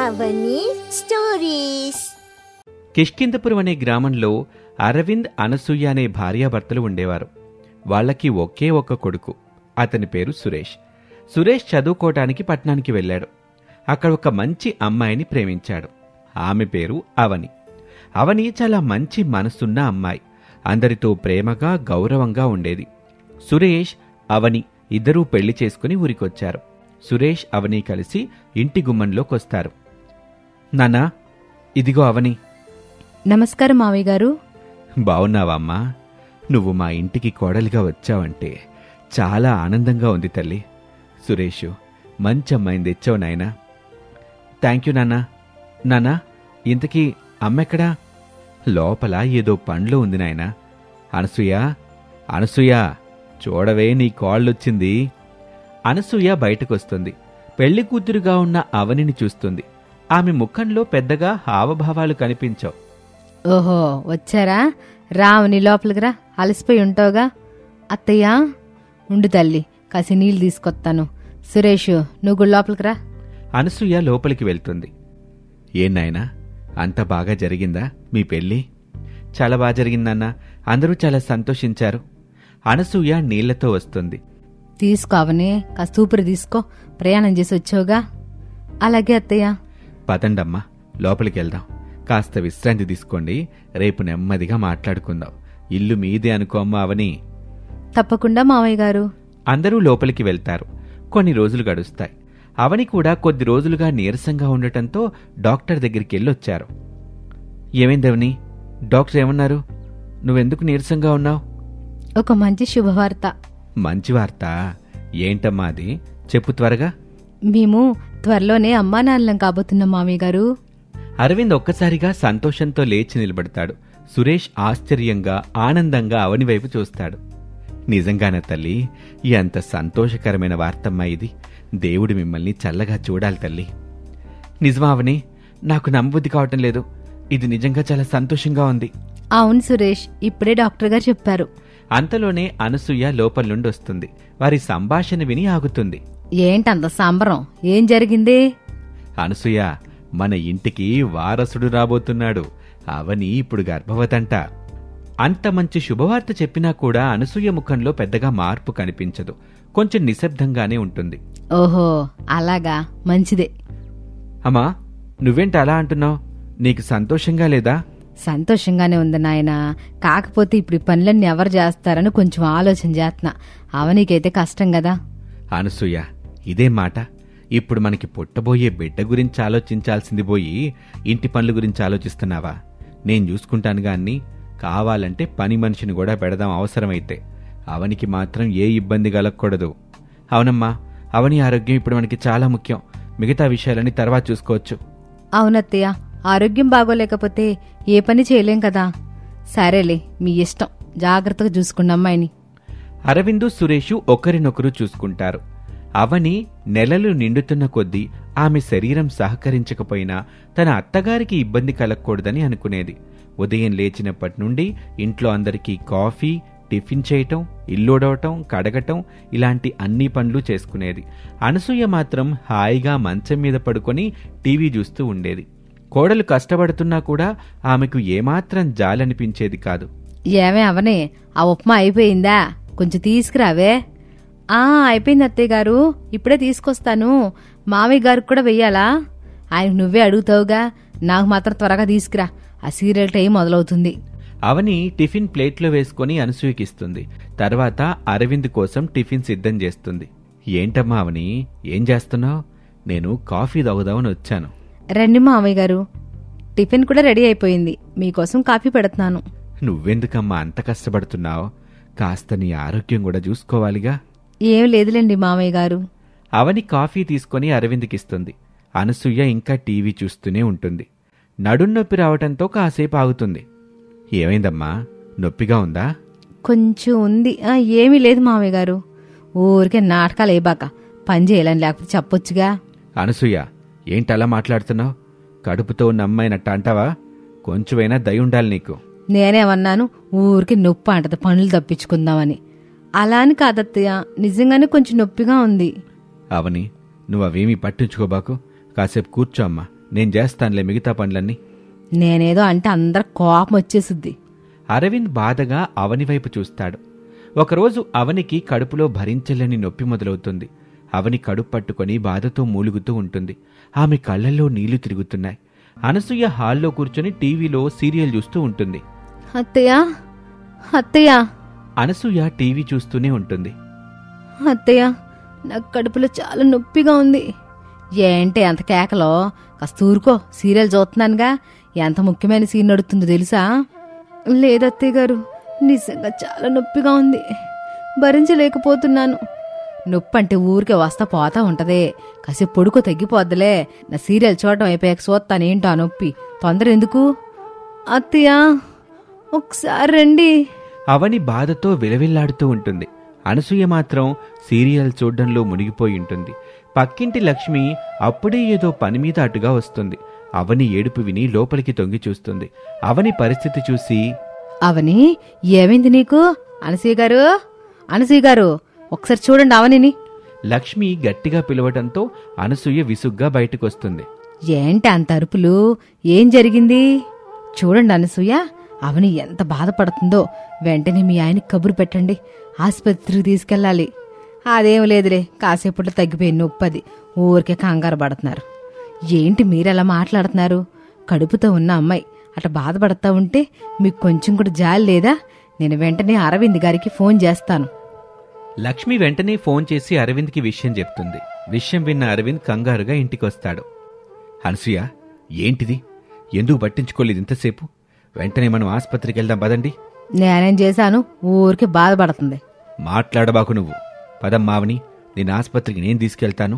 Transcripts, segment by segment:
అవని stories. కిష్కింధపురం అనే గ్రామంలో అరవింద్, అనసూయ అనే భార్యాభర్తలు ఉండేవారు. వాళ్లకి ఒకే ఒక్క కొడుకు. అతని పేరు సురేష్. సురేష్ చదువుకోవటానికి పట్నానికి వెళ్ళాడు. అక్కడ ఒక మంచి అమ్మాయిని ప్రేమించాడు. ఆమె పేరు అవని. అవని చాలా మంచి మనసున్న అమ్మాయి. అందరితో ప్రేమగా, గౌరవంగా ఉండేది. సురేష్, అవని ఇద్దరూ పెళ్లి చేసుకుని ఊరికొచ్చారు. సురేష్, అవని కలిసి ఇంటి గుమ్మంలోకొస్తారు. నాన్నా, ఇదిగో అవని. నమస్కారం మావయ్య గారు. బావున్నావమ్మా? నువ్వు మా ఇంటికి కోడలిగా వచ్చావంటే చాలా ఆనందంగా ఉంది తల్లి. సురేషు, మంచి అమ్మాయిని తెచ్చావు నాయనా. థ్యాంక్ యూ నాన్నా. నాన్నా, ఇంతకీ అమ్మెక్కడా? లోపల ఏదో పండ్లో ఉంది నాయనా. అనసూయ, అనసూయ, చూడవే నీ కాళ్ళొచ్చింది. అనసూయ బయటకొస్తుంది. పెళ్లి కూతురుగా ఉన్న అవనిని చూస్తుంది. ఆమె ముఖంలో పెద్దగా హావభావాలు కనిపించవు. ఓహో, వచ్చారా? రావని లోపలికి రా, అలసిపోయి ఉంటావుగా. అత్తయ్యా, ఉండు తల్లి, కాసి నీళ్ళు తీసుకొస్తాను. సురేష్, నువ్వు కూడా లోపలికి రా. అనసూయ లోపలికి వెళ్తుంది. ఏనాయనా, అంత బాగా జరిగిందా మీ పెళ్ళి? చాలా బాగా జరిగిందన్నా. అందరూ చాలా సంతోషించారు. అనసూయ నీళ్లతో వస్తుంది. తీసుకో అవని, కాస్త ఊపిరి తీసుకో. ప్రయాణం చేసి వచ్చావుగా. అలాగే అత్తయ్య. పదండమ్మా, లోపలికి వెళ్దాం. కాస్త విశ్రాంతి తీసుకోండి. రేపు నెమ్మదిగా మాట్లాడుకుందాం. ఇల్లు మీదే అనుకో అమ్మా అవని. తప్పకుండా మావయ్య గారు. అందరూ లోపలికి వెళ్తారు. కొన్ని రోజులు గడుస్తాయి. అవని కూడా కొద్ది రోజులుగా నీరసంగా ఉండటంతో డాక్టర్ దగ్గరికి వెళ్ళొచ్చారు. ఏమైందవని? డాక్టర్ ఏమన్నారు? నువ్వెందుకు నీరసంగా ఉన్నావు? ఒక మంచి శుభవార్త. మంచి వార్త? ఏంటమ్మా అది? చెప్పు త్వరగా. మేము త్వరలోనే అమ్మానాన్నలం కాబోతున్నాం మావయ్య గారు. అరవింద్ ఒక్కసారిగా సంతోషంతో లేచి నిలబడతాడు. సురేష్ ఆశ్చర్యంగా, ఆనందంగా అవని వైపు చూస్తాడు. నిజంగానే తల్లి, ఎంత సంతోషకరమైన వార్తమ్మా ఇది. దేవుడు మిమ్మల్ని చల్లగా చూడాలి తల్లి. నిజమా అవని? నాకు నమ్మబుద్ధి కావటం లేదు. ఇది నిజంగా చాలా సంతోషంగా ఉంది. అవును సురేష్, ఇప్పుడే డాక్టర్ గారు చెప్పారు. అంతలోనే అనసూయ లోపల నుండి వస్తుంది. వారి సంభాషణ విని ఆగుతుంది. ఏంటంత సంబరం? ఏం జరిగింది? అనసూయ, మన ఇంటికి వారసుడు రాబోతున్నాడు. అవని ఇప్పుడు గర్భవతంట. అంత మంచి శుభవార్త చెప్పినా కూడా అనసూయ ముఖంలో పెద్దగా మార్పు కనిపించదు. కొంచెం నిశ్శబ్దంగానే ఉంటుంది. ఓహో, అలాగా, మంచిదే. అమ్మా, నువ్వేంటి అలా అంటున్నావు? నీకు సంతోషంగా లేదా? సంతోషంగానే ఉంది నాయనా. కాకపోతే ఇప్పుడు ఈ పనులన్నీ ఎవరు చేస్తారని కొంచెం ఆలోచన చేస్తున్నా. అవనీకైతే కష్టం కదా. అనసూయ, ఇదే మాట. ఇప్పుడు మనకి పుట్టబోయే బిడ్డ గురించి ఆలోచించాల్సింది పోయి ఇంటి పనుల గురించి ఆలోచిస్తున్నావా? నేను చూసుకుంటానుగా అన్నీ. కావాలంటే పని మనిషిని కూడా పెడదాం అవసరమైతే. అవనికి మాత్రం ఏ ఇబ్బంది కలగకూడదు. అవునమ్మా, అవని ఆరోగ్యం ఇప్పుడు మనకి చాలా ముఖ్యం. మిగతా విషయాలన్నీ తర్వాత చూసుకోవచ్చు. అవునత్తయ్య, ఆరోగ్యం బాగోలేకపోతే ఏ పని చేయలేం కదా. సరేలే, మీ ఇష్టం. జాగ్రత్తగా చూసుకున్న అమ్మాయిని. అరవిందు, సురేషు ఒకరినొకరు చూసుకుంటారు. అవని నెలలు నిండుతున్న కొద్దీ ఆమె శరీరం సహకరించకపోయినా తన అత్తగారికి ఇబ్బంది కలగకూడదని అనుకునేది. ఉదయం లేచినప్పటి నుండి ఇంట్లో అందరికీ కాఫీ, టిఫిన్ చేయటం, ఇల్లూడవటం, కడగటం, ఇలాంటి అన్ని పనులు చేసుకునేది. అనసూయ మాత్రం హాయిగా మంచం మీద పడుకొని టీవీ చూస్తూ ఉండేది. కోడలు కష్టపడుతున్నా కూడా ఆమెకు ఏమాత్రం జాలనిపించేది కాదు. ఏమే అవనే, ఆ ఉప్మా అయిపోయిందా? కొంచెం తీసుకురావే. అయిపోయింది అత్తయ్య గారు, ఇప్పుడే తీసుకొస్తాను. మావయ్య గారికి కూడా వెయ్యాలా? ఆయన నువ్వే అడుగుతావుగా. నాకు మాత్రం త్వరగా తీసుకురా, ఆ సీరియల్ టైం మొదలవుతుంది. అవని టిఫిన్ ప్లేట్లో వేసుకుని అనసూయకిస్తుంది. తర్వాత అరవింద్ కోసం టిఫిన్ సిద్ధం చేస్తుంది. ఏంటమ్మా అవని, ఏం చేస్తున్నావు? నేను కాఫీ తాగుదామని వచ్చాను. రండి మావయ్య గారు, టిఫిన్ కూడా రెడీ అయిపోయింది. మీకోసం కాఫీ పెడుతున్నాను. నువ్వెందుకమ్మా అంత కష్టపడుతున్నావు? కాస్త నీ ఆరోగ్యం కూడా చూసుకోవాలిగా. ఏం లేదులేండి మావయ్య గారు. అవని కాఫీ తీసుకుని అరవింద్కిస్తుంది. అనసూయ ఇంకా టీవీ చూస్తూనే ఉంటుంది. నడున్నొప్పి రావటంతో కాసేపు ఆగుతుంది. ఏమైందమ్మా, నొప్పిగా ఉందా? కొంచెం ఉంది. ఏమీ లేదు మావయ్య గారు. ఊరికే నాటకాలు వేయబాక, పని చేయాలని లేకపోతే చెప్పొచ్చుగా. అనసూయ, ఏంటలా మాట్లాడుతున్నావు? కడుపుతో ఉన్న అమ్మాయినట్ట అంటావా? కొంచెమైనా దయ ఉండాలి నీకు. నేనేమన్నాను? ఊరికి నొప్పి అంటది, పనులు తప్పించుకుందామని. అలా అని కాదత్తయ్య, నిజంగానే కొంచెం నొప్పిగా ఉంది. అవని, నువ్వవేమీ పట్టించుకోబాకు. కాసేపు కూర్చో అమ్మా, నేను చేస్తానులే మిగతా పనులన్నీ. నేనేదో అంటే అందరు కోపం వచ్చేసుద్ది. అరవింద్ బాధగా అవని వైపు చూస్తాడు. ఒకరోజు అవనికి కడుపులో భరించలేని నొప్పి మొదలవుతుంది. అవని కడుపు పట్టుకొని బాధతో మూలుగుతూ ఉంటుంది. ఆమె కళ్లల్లో నీళ్లు తిరుగుతున్నాయి. అనసూయ హాల్లో కూర్చొని టీవీలో సీరియల్ చూస్తూ ఉంటుంది. అత్తయ్య, అత్తయ్య, అనసూయ టీవీ చూస్తూనే ఉంటుంది. అత్తయ్య, నాకు కడుపులో చాలా నొప్పిగా ఉంది. ఏంటి అంత కేకలో? కాస్త ఊరుకో, సీరియల్ చూస్తున్నానుగా. ఎంత ముఖ్యమైన సీన్ నడుతుందో తెలుసా? లేదత్తయ్య గారు, నిజంగా చాలా నొప్పిగా ఉంది, భరించలేకపోతున్నాను. నొప్పి అంటే ఊరికే వస్తా పోతా ఉంటదే, కాసేపు పొడుకో తగ్గిపోద్దులే. నా సీరియల్ చూడటం అయిపోయాక చూస్తానేంటో ఆ నొప్పి. తొందర ఎందుకు? అత్తయ్య, ఒకసారి రండి. అవని బాధతో విలవిల్లాడుతూ ఉంటుంది. అనసూయ మాత్రం సీరియల్ చూడ్డంలో మునిగిపోయి ఉంటుంది. పక్కింటి లక్ష్మి అప్పుడే ఏదో పని మీద అటుగా వస్తుంది. అవని ఏడుపు విని లోపలికి తొంగి చూస్తుంది. అవని పరిస్థితి చూసి, అవని, ఏమైంది నీకు? అనసూయ గారు, అనసూయ గారు, ఒకసారి చూడండి అవనిని. లక్ష్మి గట్టిగా పిలవటంతో అనసూయ విసుగ్గా బయటకొస్తుంది. ఏంటి అంత అరుపులు? ఏం జరిగింది? చూడండి అనసూయ, అవని ఎంత బాధపడుతుందో. వెంటనే మీ ఆయనకి కబురు పెట్టండి, ఆసుపత్రికి తీసుకెళ్ళాలి. అదేం లేదులే, కాసేపట్లో తగ్గిపోయింది నొప్పది. ఊరికే కంగారు పడుతున్నారు. ఏంటి మీరెలా మాట్లాడుతున్నారు? కడుపుతో ఉన్న అమ్మాయి అట్లా బాధపడతా ఉంటే మీకు కొంచెం కూడా జాలి లేదా? నేను వెంటనే అరవింద్ గారికి ఫోన్ చేస్తాను. లక్ష్మి వెంటనే ఫోన్ చేసి అరవింద్కి విషయం చెప్తుంది. విషయం విన్న అరవింద్ కంగారుగా ఇంటికొస్తాడు. అనసూయ, ఏంటిది? ఎందుకు పట్టించుకోలేదు ఇంతసేపు? వెంటనే మనం ఆసుపత్రికి వెళ్దాం పదండి. నేనేం చేశాను? ఊరికే బాధపడుతుంది. మాట్లాడబాకు నువ్వు. పదమ్మావని, నేను ఆసుపత్రికి నేను తీసుకెళ్తాను.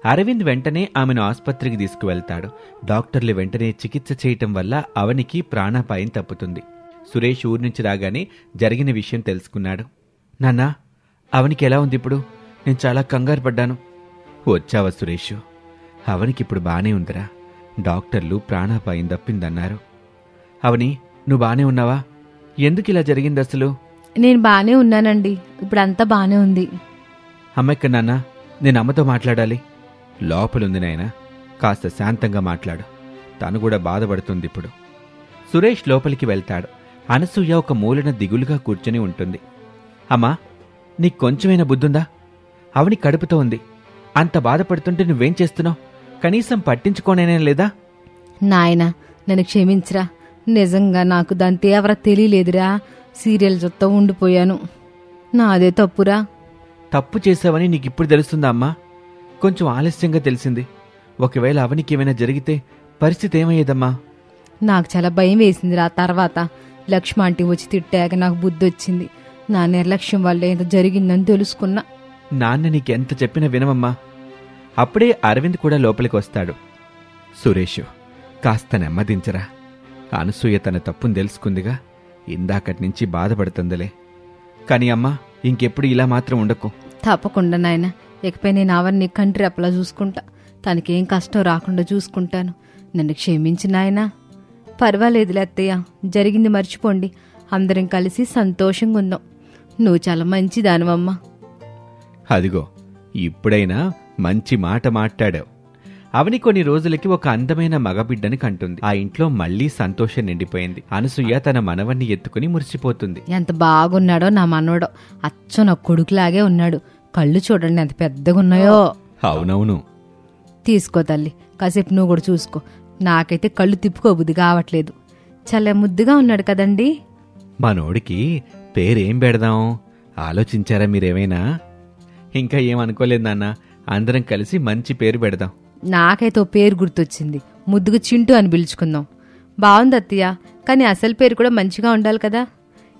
అరవింద్ వెంటనే ఆమెను ఆసుపత్రికి తీసుకువెళ్తాడు. డాక్టర్లు వెంటనే చికిత్స చేయటం వల్ల అవనికి ప్రాణాపాయం తప్పుతుంది. సురేష్ ఊరి నుంచి రాగానే జరిగిన విషయం తెలుసుకున్నాడు. నాన్నా, అవనికి ఎలా ఉంది ఇప్పుడు? నేను చాలా కంగారు పడ్డాను. వచ్చావా సురేష్? అవనికిప్పుడు బానే ఉందిరా. డాక్టర్లు ప్రాణాపాయం తప్పిందన్నారు. అవని, నువ్వు బానే ఉన్నావా? ఎందుకు ఇలా జరిగింది అసలు? నేను బానే ఉన్నానండి, ఇప్పుడంతా బానే ఉంది. అమ్మెక్క నాన్నా, నేను అమ్మతో మాట్లాడాలి. లోపలుంది నాయనా, కాస్త శాంతంగా మాట్లాడు. తను కూడా బాధపడుతుంది ఇప్పుడు. సురేష్ లోపలికి వెళ్తాడు. అనసూయ ఒక మూలన దిగులుగా కూర్చుని ఉంటుంది. అమ్మా, నీకు కొంచెమైనా బుద్ధుందా? అవని కడుపుతో ఉంది. అంత బాధపడుతుంటే నువ్వేం చేస్తున్నావు? కనీసం పట్టించుకోనేనే లేదా? నాయనా, నన్ను క్షమించరా. నిజంగా నాకు దాని తీవ్రత తెలియలేదురా. సీరియల్ చూస్తా ఉండిపోయాను. నాదే తప్పురా. తప్పు చేసావని నీకిప్పుడు తెలుస్తుందా అమ్మా? కొంచెం ఆలస్యంగా తెలిసింది. ఒకవేళ అవనికి ఏమైనా జరిగితే పరిస్థితి ఏమయ్యేదమ్మా? నాకు చాలా భయం వేసిందిరా. తర్వాత లక్ష్మ ఆంటీ వచ్చి తిట్టాక నాకు బుద్ధి వచ్చింది. నా నిర్లక్ష్యం వల్ల ఏదో జరిగిందని తెలుసుకున్నా. నాన్న నీకెంత చెప్పినా వినవమ్మా. అప్పుడే అరవింద్ కూడా లోపలికి వస్తాడు. సురేష్, కాస్త నెమ్మదించరా. అనసూయ తన తప్పును తెలుసుకుందిగా, ఇందాకటి నుంచి బాధపడుతుందిలే. కాని అమ్మా, ఇంకెప్పుడు ఇలా మాత్రం ఉండకు. తప్పకుండా నాయన, ఇకపై నేను అవన్నీ కంటి రెప్పలా చూసుకుంటా. తనకేం కష్టం రాకుండా చూసుకుంటాను. నన్ను క్షమించి నాయనా. పర్వాలేదులే అత్తయ్య, జరిగింది మర్చిపోండి. అందరం కలిసి సంతోషంగా ఉందాం. నువ్వు చాలా మంచిదానివమ్మా. అదిగో, ఇప్పుడైనా మంచి మాట మాట్లాడావు. అవని కొన్ని రోజులకి ఒక అందమైన మగబిడ్డని కంటుంది. ఆ ఇంట్లో మళ్లీ సంతోషం నిండిపోయింది. అనసూయ తన మనవన్ని ఎత్తుకుని మురిసిపోతుంది. ఎంత బాగున్నాడో నా మనవడో. అచ్చో నా కొడుకులాగే ఉన్నాడు. కళ్ళు చూడండి ఎంత పెద్దగా ఉన్నాయో. అవునవును. తీసుకో తల్లి, కాసేపు నువ్వు కూడా చూసుకో. నాకైతే కళ్ళు తిప్పుకోబుద్ది కావట్లేదు. చాలా ముద్దుగా ఉన్నాడు కదండి. మనోడికి పేరేం పెడదాం ఆలోచించారా మీరేమైనా? ఇంకా ఏమనుకోలేదు నాన్న, అందరం కలిసి మంచి పేరు పెడదాం. నాకైతే ఓ పేరు గుర్తొచ్చింది. ముద్దుగా చింటూ అని పిలుచుకుందాం. బాగుంది అత్తయ్య, కానీ అసలు పేరు కూడా మంచిగా ఉండాలి కదా.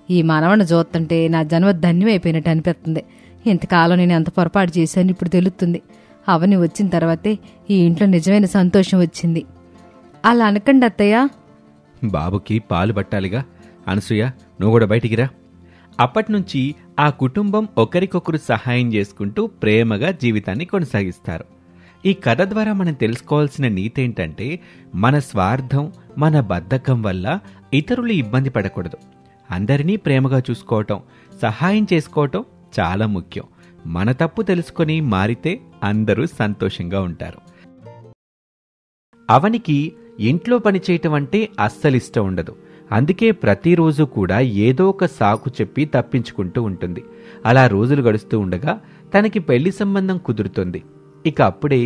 ఈ మనవణ్ణి చూస్తుంటే నా జన్మ ధన్యమైపోయినట్టు అనిపిస్తుంది. ఇంతకాలం నేను ఎంత పొరపాటు చేశాను ఇప్పుడు తెలుస్తుంది. అవని వచ్చిన తర్వాతే ఈ ఇంట్లో నిజమైన సంతోషం వచ్చింది. అలా అనకండి అత్తయ్య. బాబుకి పాలు పట్టాలిగా. అనసూయ, నువ్వు కూడా బయటికిరా. అప్పట్నుంచి ఆ కుటుంబం ఒకరికొకరు సహాయం చేసుకుంటూ ప్రేమగా జీవితాన్ని కొనసాగిస్తారు. ఈ కథ ద్వారా మనం తెలుసుకోవాల్సిన నీతేంటంటే, మన స్వార్థం, మన బద్ధకం వల్ల ఇతరులు ఇబ్బంది పడకూడదు. అందరినీ ప్రేమగా చూసుకోవటం, సహాయం చేసుకోవటం చాలా ముఖ్యం. మన తప్పు తెలుసుకొని మారితే అందరూ సంతోషంగా ఉంటారు. అవనికి ఇంట్లో పని చేయటం అంటే అస్సలిష్టం ఉండదు. అందుకే ప్రతిరోజు కూడా ఏదో ఒక సాకు చెప్పి తప్పించుకుంటూ ఉంటుంది. అలా రోజులు గడుస్తూ ఉండగా తనకి పెళ్లి సంబంధం కుదురుతుంది. ఇక అప్పుడే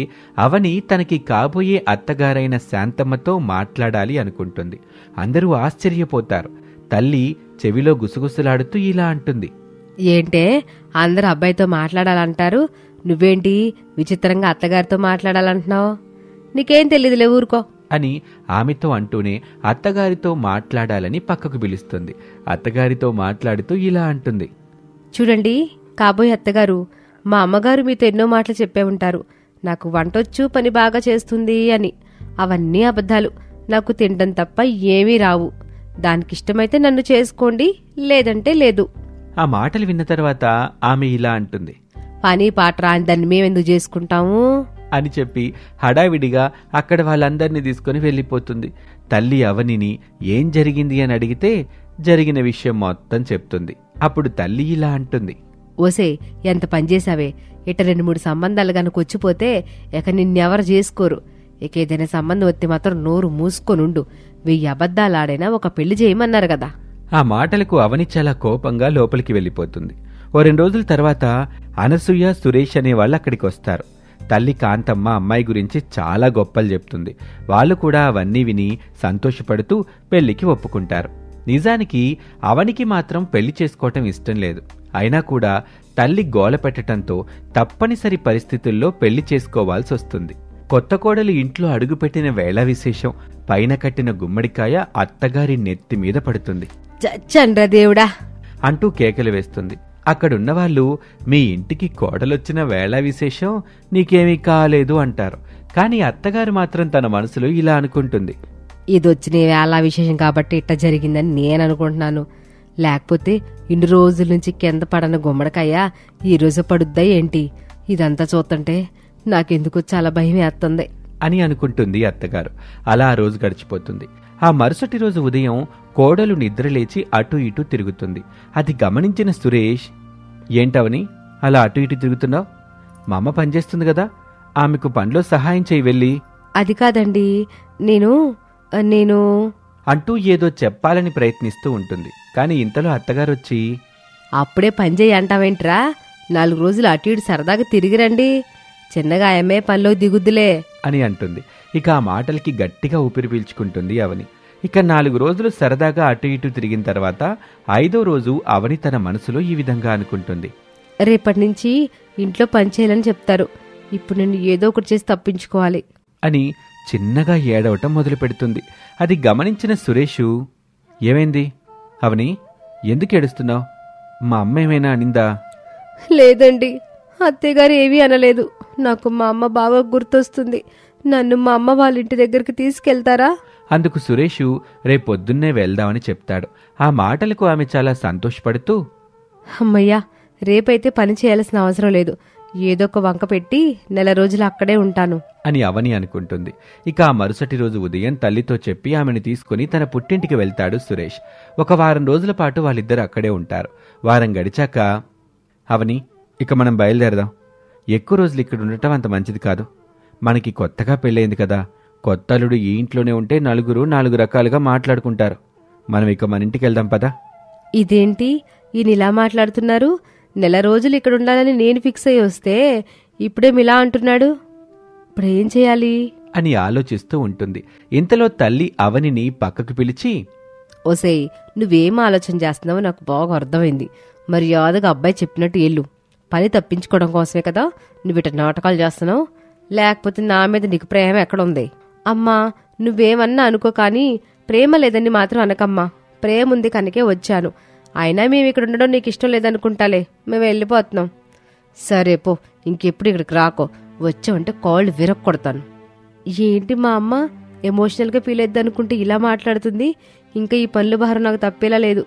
అవని తనకి కాబోయే అత్తగారైన శాంతమ్మతో మాట్లాడాలి అనుకుంటుంది. అందరూ ఆశ్చర్యపోతారు. తల్లి చెవిలో గుసగుసలాడుతూ ఇలా అంటుంది, ఏంటే అందరు అబ్బాయితో మాట్లాడాలంటారు, నువ్వేంటి విచిత్రంగా అత్తగారితో మాట్లాడాలంటున్నావు? నీకేం తెలీదులే, ఊరుకో అని ఆమెతో అంటూనే అత్తగారితో మాట్లాడాలని పక్కకు పిలుస్తుంది. అత్తగారితో మాట్లాడుతూ ఇలా అంటుంది, చూడండి కాబోయే అత్తగారు, మా అమ్మగారు మీతో ఎన్నో మాటలు చెప్పే ఉంటారు. నాకు వంటొచ్చు, పని బాగా చేస్తుంది అని. అవన్నీ అబద్ధాలు. నాకు తినడం తప్ప ఏమీ రావు. దానికిష్టమైతే నన్ను చేసుకోండి, లేదంటే లేదు. ఆ మాటలు విన్న తర్వాత ఆమె ఇలా అంటుంది, పని పాట రాని దాన్ని మేమెందుకు చేసుకుంటాము అని చెప్పి హడావిడిగా అక్కడ వాళ్ళందరినీ తీసుకుని వెళ్ళిపోతుంది. తల్లి అవనిని ఏం జరిగింది అని అడిగితే జరిగిన విషయం మొత్తం చెప్తుంది. అప్పుడు తల్లి ఇలా అంటుంది, ఓసే ఎంత పనిచేసావే, ఇట 2-3 సంబంధాలు గనక వచ్చిపోతే ఇక నిన్నెవరు చేసుకోరు. ఇక ఏదైనా సంబంధం వస్తే మాత్రం నోరు మూసుకొనుండు. 1000 అబద్ధాలాడైనా ఒక పెళ్లి చేయమన్నారు కదా. ఆ మాటలకు అవని చాలా కోపంగా లోపలికి వెళ్ళిపోతుంది. ఓ 2 రోజుల తర్వాత అనసూయ, సురేష్ అనే వాళ్ళు అక్కడికి వస్తారు. తల్లి కాంతమ్మ అమ్మాయి గురించి చాలా గొప్పలు చెప్తుంది. వాళ్ళు కూడా అవన్నీ విని సంతోషపడుతూ పెళ్లికి ఒప్పుకుంటారు. నిజానికి అవనికి మాత్రం పెళ్లి చేసుకోవటం ఇష్టం లేదు. అయినా కూడా తల్లి గోల పెట్టడంతో తప్పనిసరి పరిస్థితుల్లో పెళ్లి చేసుకోవాల్సి వస్తుంది. కొత్త కోడలు ఇంట్లో అడుగుపెట్టిన వేళ విశేషం పైన కట్టిన గుమ్మడికాయ అత్తగారి నెత్తి మీద పడుతుంది. చండ్ర దేవుడా అంటూ కేకలు వేస్తుంది. అక్కడున్న వాళ్ళు, మీ ఇంటికి కోడలొచ్చిన వేళ విశేషం, నీకేమీ కాలేదు అంటారు. కాని అత్తగారు మాత్రం తన మనసులో ఇలా అనుకుంటుంది, ఇదొచ్చిన వేళ విశేషం కాబట్టి ఇట్ట జరిగిందని నేను అనుకుంటున్నాను. లేకపోతే ఇన్ని రోజుల నుంచి కింద పడన గుమ్మడికాయ ఈ రోజు పడుద్దా ఏంటి? ఇదంతా చూస్తుంటే నాకెందుకు చాలా భయం వేస్తుంది అని అనుకుంటుంది అత్తగారు. అలా ఆ రోజు గడిచిపోతుంది. ఆ మరుసటి రోజు ఉదయం కోడలు నిద్రలేచి అటూ ఇటూ తిరుగుతుంది. అది గమనించిన సురేష్, ఏంటవని అలా అటూ ఇటూ తిరుగుతున్నావు? మా అమ్మ పనిచేస్తుంది కదా, ఆమెకు పనిలో సహాయం చేయి వెళ్ళి. అది కాదండి, నేను అంటూ ఏదో చెప్పాలని ప్రయత్నిస్తూ ఉంటుంది. కాని ఇంతలో అత్తగారొచ్చి, అప్పుడే పని చేయి అంటావేంట్రా? 4 రోజులు అటు ఇటు సరదాగా తిరిగిరండి, చిన్నగా ఆయమ్మే పనిలో దిగుద్దులే అని అంటుంది. ఇక ఆ మాటలకి గట్టిగా ఊపిరి పీల్చుకుంటుంది అవని. ఇక 4 రోజులు సరదాగా అటు ఇటు తిరిగిన తర్వాత 5వ రోజు అవని తన మనసులో ఈ విధంగా అనుకుంటుంది, రేపటి నుంచి ఇంట్లో పని చేయాలని చెప్తారు. ఇప్పుడు నేను ఏదో ఒకటి చేసి తప్పించుకోవాలి అని చిన్నగా ఏడవటం మొదలు పెడుతుంది. అది గమనించిన సురేషు, ఏమైంది అవని, ఎందుకు ఏడుస్తున్నావు? మా అమ్మ ఏమైనా అనిందా? లేదండి, అత్తయ్యగారు ఏమీ అనలేదు. నాకు మా అమ్మ బాగా గుర్తొస్తుంది. నన్ను మా అమ్మ వాళ్ళ ఇంటి దగ్గరికి తీసుకెళ్తారా? అందుకు సురేషు రేపొద్దున్నే వెళ్దామని చెప్తాడు. ఆ మాటలకు ఆమె చాలా సంతోషపడుతూ, అమ్మయ్యా, రేపైతే పని చేయాల్సిన అవసరం లేదు. ఏదో ఒక వంక పెట్టి 4 రోజులు అక్కడే ఉంటాను అని అవని అనుకుంటుంది. ఇక ఆ మరుసటి రోజు ఉదయం తల్లితో చెప్పి ఆమెను తీసుకుని తన పుట్టింటికి వెళ్తాడు సురేష్. ఒక వారం రోజుల పాటు వాళ్ళిద్దరు అక్కడే ఉంటారు. వారం గడిచాక, అవని, ఇక మనం బయలుదేరదాం. ఎక్కువ రోజులు ఇక్కడ ఉండటం అంత మంచిది కాదు. మనకి కొత్తగా పెళ్ళయింది కదా, కొత్త అల్లుడు ఈ ఇంట్లోనే ఉంటే నలుగురు 4 రకాలుగా మాట్లాడుకుంటారు. మనం ఇక మన ఇంటికి వెళ్దాం పదా. ఇదేంటి ఈయన ఇలా మాట్లాడుతున్నారు? 4 రోజులు ఇక్కడ ఉండాలని నేను ఫిక్స్ అయ్యి వస్తే ఇప్పుడేం ఇలా అంటున్నాడు? ఇప్పుడేం చేయాలి అని ఆలోచిస్తూ ఉంటుంది. ఇంతలో తల్లి అవనిని పక్కకు పిలిచి, ఓసేయ్, నువ్వేం ఆలోచన చేస్తున్నావో నాకు బాగా అర్థమైంది. మర్యాదగా అబ్బాయి చెప్పినట్టు ఎల్లు. పని తప్పించుకోవడం కోసమే కదా నువ్వు ఇట నాటకాలు చేస్తున్నావు. లేకపోతే నా మీద నీకు ప్రేమ ఎక్కడుంది? అమ్మా, నువ్వేమన్నా అనుకో, కానీ ప్రేమ లేదని మాత్రం అనకమ్మా. ప్రేమ ఉంది కనుకే వచ్చాను. అయినా మేము ఇక్కడ ఉండడం నీకు ఇష్టం లేదనుకుంటాలే, మేము వెళ్ళిపోతున్నాం. సరే పో, ఇంకెప్పుడు ఇక్కడికి రాకో. వచ్చావంటే కాళ్ళు విరక్కొడతాను. ఏంటి మా అమ్మ ఎమోషనల్గా ఫీల్ అయిద్ది అనుకుంటే ఇలా మాట్లాడుతుంది? ఇంకా ఈ పనుల భారం నాకు తప్పేలా లేదు.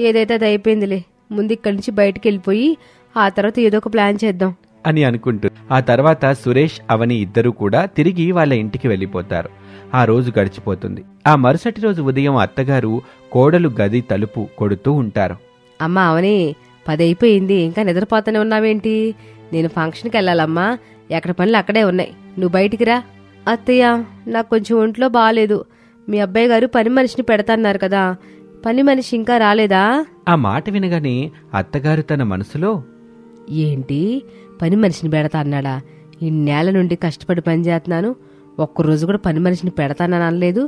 ఏదైతే అది అయిపోయిందిలే. ముందు ఇక్కడి నుంచి బయటికి వెళ్ళిపోయి ఆ తర్వాత ఏదో ఒక ప్లాన్ చేద్దాం అని అనుకుంటూ ఆ తర్వాత సురేష్ అవని ఇద్దరూ కూడా తిరిగి వాళ్ళ ఇంటికి వెళ్ళిపోతారు. ఆ రోజు గడిచిపోతుంది. ఆ మరుసటి రోజు ఉదయం అత్తగారు కోడలు గది తలుపు కొడుతూ ఉంటారు. అమ్మా అవని, 10 అయిపోయింది, ఇంకా నిద్రపోతూనే ఉన్నావేంటి? నేను ఫంక్షన్కి వెళ్ళాలమ్మా, ఎక్కడ పనులు అక్కడే ఉన్నాయి, నువ్వు బయటికి రా. అత్తయ్య, నాకు కొంచెం ఒంట్లో బాగాలేదు. మీ అబ్బాయి గారు పని మనిషిని పెడతాన్నారు కదా, పని మనిషి ఇంకా రాలేదా? ఆ మాట వినగానే అత్తగారు తన మనసులో, ఏంటి పని మనిషిని పెడతా అన్నాడా? ఇన్నేళ్ల నుండి కష్టపడి పని చేస్తున్నాను, ఒక్కరోజు కూడా పని మనిషిని పెడతానని అనలేదు.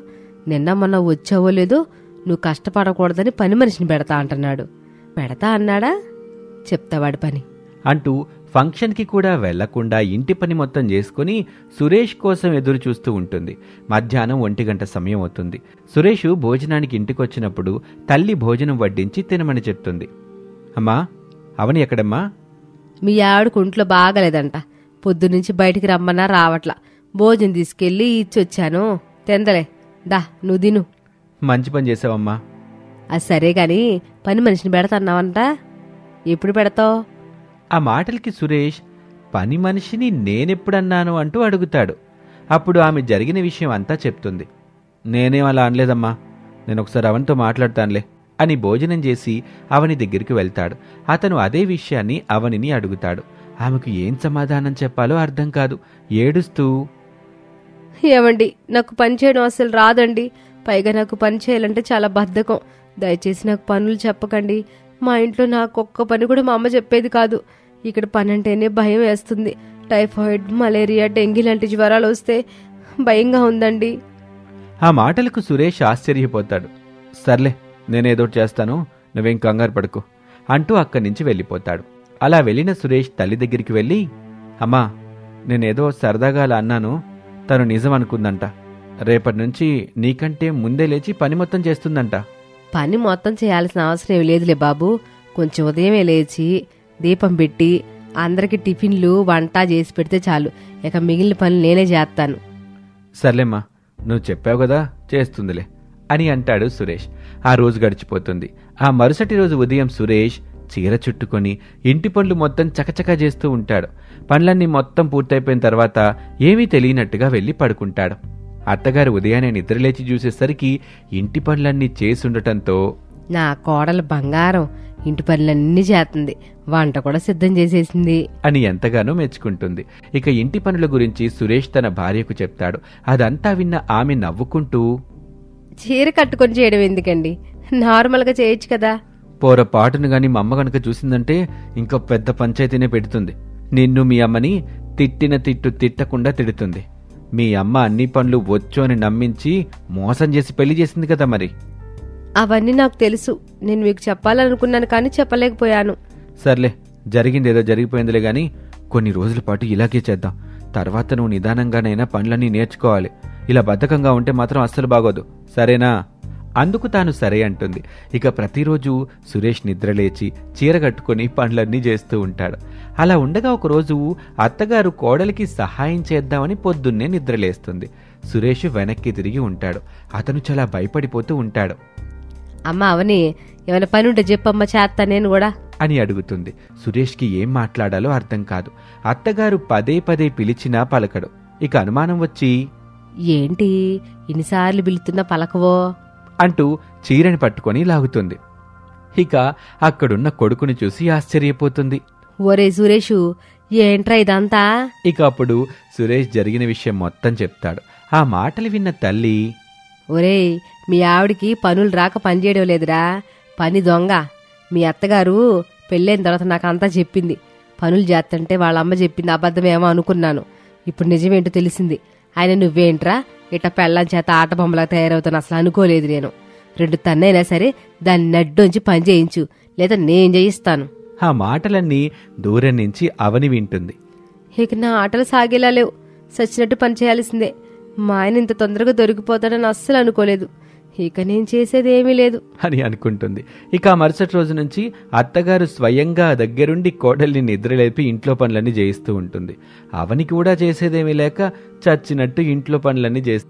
నిన్న మొన్న వచ్చావో లేదో నువ్వు కష్టపడకూడదని పని మనిషిని పెడతా అంటున్నాడు. పెడతా అన్నాడా? చెప్తావాడి పని అంటూ ఫంక్షన్కి కూడా వెళ్లకుండా ఇంటి పని మొత్తం చేసుకుని సురేష్ కోసం ఎదురు చూస్తూ ఉంటుంది. మధ్యాహ్నం 1 గంట సమయం అవుతుంది. సురేష్ భోజనానికి ఇంటికొచ్చినప్పుడు తల్లి భోజనం వడ్డించి తినమని చెప్తుంది. అమ్మా, అవని ఎక్కడమ్మా? మీ ఆవిడకు ఒంట్లో బాగలేదంట, పొద్దునుంచి బయటికి రమ్మన్నా రావట్లా. భోజనం తీసుకెళ్లి ఇచ్చొచ్చాను, తిందలే, దా నువ్వు తిను. మంచి పని చేసావమ్మా. అది సరే గాని పని మనిషిని పెడతాన్నావంట, ఎప్పుడు పెడతావు? ఆ మాటలకి సురేష్, పని మనిషిని నేనెప్పుడన్నాను అంటూ అడుగుతాడు. అప్పుడు ఆమె జరిగిన విషయం అంతా చెప్తుంది. నేనేం అలా అనలేదమ్మా, నేను ఒకసారి అవనితో మాట్లాడతానులే అని భోజనం చేసి అవని దగ్గరికి వెళ్తాడు. అతను అదే విషయాన్ని అవనిని అడుగుతాడు. ఆమెకు ఏం సమాధానం చెప్పాలో అర్థం కాదు. ఏడుస్తూ, ఏమండి, నాకు పని చేయడం అసలు రాదండి. పైగా నాకు పని చేయాలంటే చాలా బద్ధకం. దయచేసి నాకు పనులు చెప్పకండి. మా ఇంట్లో నాకు ఒక్క పని కూడా మా అమ్మ చెప్పేది కాదు. ఇక్కడ పని అంటేనే భయం వేస్తుంది. టైఫాయిడ్, మలేరియా, డెంగీ లాంటి జ్వరాలు వస్తే భయంగా ఉందండి. ఆ మాటలకు సురేష్ ఆశ్చర్యపోతాడు. సర్లే, నేనేదో చేస్తాను, నువ్వేం కంగారు పడుకో అంటూ అక్కడి నుంచి వెళ్ళిపోతాడు. అలా వెళ్ళిన సురేష్ తల్లి దగ్గరికి వెళ్ళి, అమ్మా, నేనేదో సరదాగా అలా అన్నాను, తను నిజం అనుకుందంట. రేపటి నుంచి నీకంటే ముందే లేచి పని మొత్తం చేస్తుందంట. పని మొత్తం చేయాల్సిన అవసరం ఏమి లేదులే బాబు. కొంచెం ఉదయమే లేచి దీపం పెట్టి అందరికి టిఫిన్లు వంట చేసి పెడితే చాలు. ఇక మిగిలిన పనులు నేనే చేస్తాను. సర్లేమ్మా, నువ్వు చెప్పావు కదా, చేస్తుందిలే అని అంటాడు సురేష్. ఆ రోజు గడిచిపోతుంది. ఆ మరుసటి రోజు ఉదయం సురేష్ చీర చుట్టుకొని ఇంటి పనులు మొత్తం చకచకా చేస్తూ ఉంటాడు. పనులన్నీ మొత్తం పూర్తయిపోయిన తర్వాత ఏమీ తెలియనట్టుగా వెళ్ళి పడుకుంటాడు. అత్తగారు ఉదయాన్నే నిద్రలేచి చూసేసరికి ఇంటి పనులన్నీ చేసుండటంతో, నా కోడలు బంగారం, ఇంటి పనులన్నీ చేస్తుంది, వంట కూడా సిద్ధం చేసేసింది అని ఎంతగానో మెచ్చుకుంటుంది. ఇక ఇంటి పనుల గురించి సురేష్ తన భార్యకు చెప్తాడు. అదంతా విన్న ఆమె నవ్వుకుంటూ, చీర కట్టుకొని చేయడం ఎందుకండి, నార్మల్గా చేయొచ్చు కదా. పొరపాటును గాని మా అమ్మ గనక చూసిందంటే ఇంకో పెద్ద పంచాయతీనే పెడుతుంది. నిన్ను మీ అమ్మని తిట్టిన తిట్టు తిట్టకుండా తిడుతుంది. మీ అమ్మ అన్ని పనులు వచ్చు అని నమ్మించి మోసం చేసి పెళ్లి చేసింది కదా మరి. అవన్నీ నాకు తెలుసు, నేను మీకు చెప్పాలనుకున్నాను కానీ చెప్పలేకపోయాను. సర్లే, జరిగిందేదో జరిగిపోయిందిలే గాని కొన్ని రోజుల పాటు ఇలాగే చేద్దాం. తర్వాత నువ్వు నిదానంగానైనా పనులన్నీ నేర్చుకోవాలి. ఇలా బద్ధకంగా ఉంటే మాత్రం అస్సలు బాగోదు, సరేనా? అందుకు తాను సరే అంటుంది. ఇక ప్రతిరోజు సురేష్ నిద్రలేచి చీర కట్టుకుని పనులన్నీ చేస్తూ ఉంటాడు. అలా ఉండగా ఒకరోజు అత్తగారు కోడలికి సహాయం చేద్దామని పొద్దున్నే నిద్రలేస్తుంది. సురేష్ వెనక్కి తిరిగి ఉంటాడు. అతను చాలా భయపడిపోతూ ఉంటాడు. అమ్మ అవని, ఏమైనా పని ఉంటే చెప్పమ్మ, చేస్తా నేను కూడా అని అడుగుతుంది. సురేష్కి ఏం మాట్లాడాలో అర్థం కాదు. అత్తగారు పదే పదే పిలిచినా పలకడు. ఇక అనుమానం వచ్చి, ఏంటి ఇన్నిసార్లు పిలుతున్నా పలకవో అంటూ చీరని పట్టుకొని లాగుతుంది. ఇక అక్కడున్న కొడుకుని చూసి ఆశ్చర్యపోతుంది. ఓరే సురేషు, ఏంట్రా ఇదంతా? ఇక అప్పుడు సురేష్ జరిగిన విషయం మొత్తం చెప్తాడు. ఆ మాటలు విన్న తల్లి, ఒరేయ్, మీ ఆవిడికి పనులు రాక పనిచేయడం లేదురా, పని దొంగ. మీ అత్తగారు పెళ్ళైన తర్వాత నాకు అంతా చెప్పింది. పనులు చేస్తుంటే వాళ్ళమ్మ చెప్పింది అబద్ధమేమో అనుకున్నాను. ఇప్పుడు నిజమేంటో తెలిసింది. ఆయన నువ్వేంట్రా ఇట్ట పెళ్ళం చేత ఆట బొమ్మలా తయారవుతాను అసలు అనుకోలేదు నేను. 2 తన్నైనా సరే దాన్ని నడ్డొంచి పని చేయించు, లేదా నేను చేయిస్తాను. ఆ మాటలన్నీ దూరం నుంచి అవని వింటుంది. ఇక నా ఆటలు సాగేలా లేవు, సచ్చినట్టు పని చేయాల్సిందే. మా ఆయన ఇంత తొందరగా దొరికిపోతాడని అస్సలు అనుకోలేదు. ఇక నేను చేసేదేమీ లేదు అని అనుకుంటుంది. ఇక ఆ మరుసటి రోజు నుంచి అత్తగారు స్వయంగా దగ్గరుండి కోడల్ని నిద్రలేపి ఇంట్లో పనులన్నీ చేయిస్తూ ఉంటుంది. అవని కూడా చేసేదేమీ లేక చచ్చినట్టు ఇంట్లో పనులన్నీ చేస్తుంది.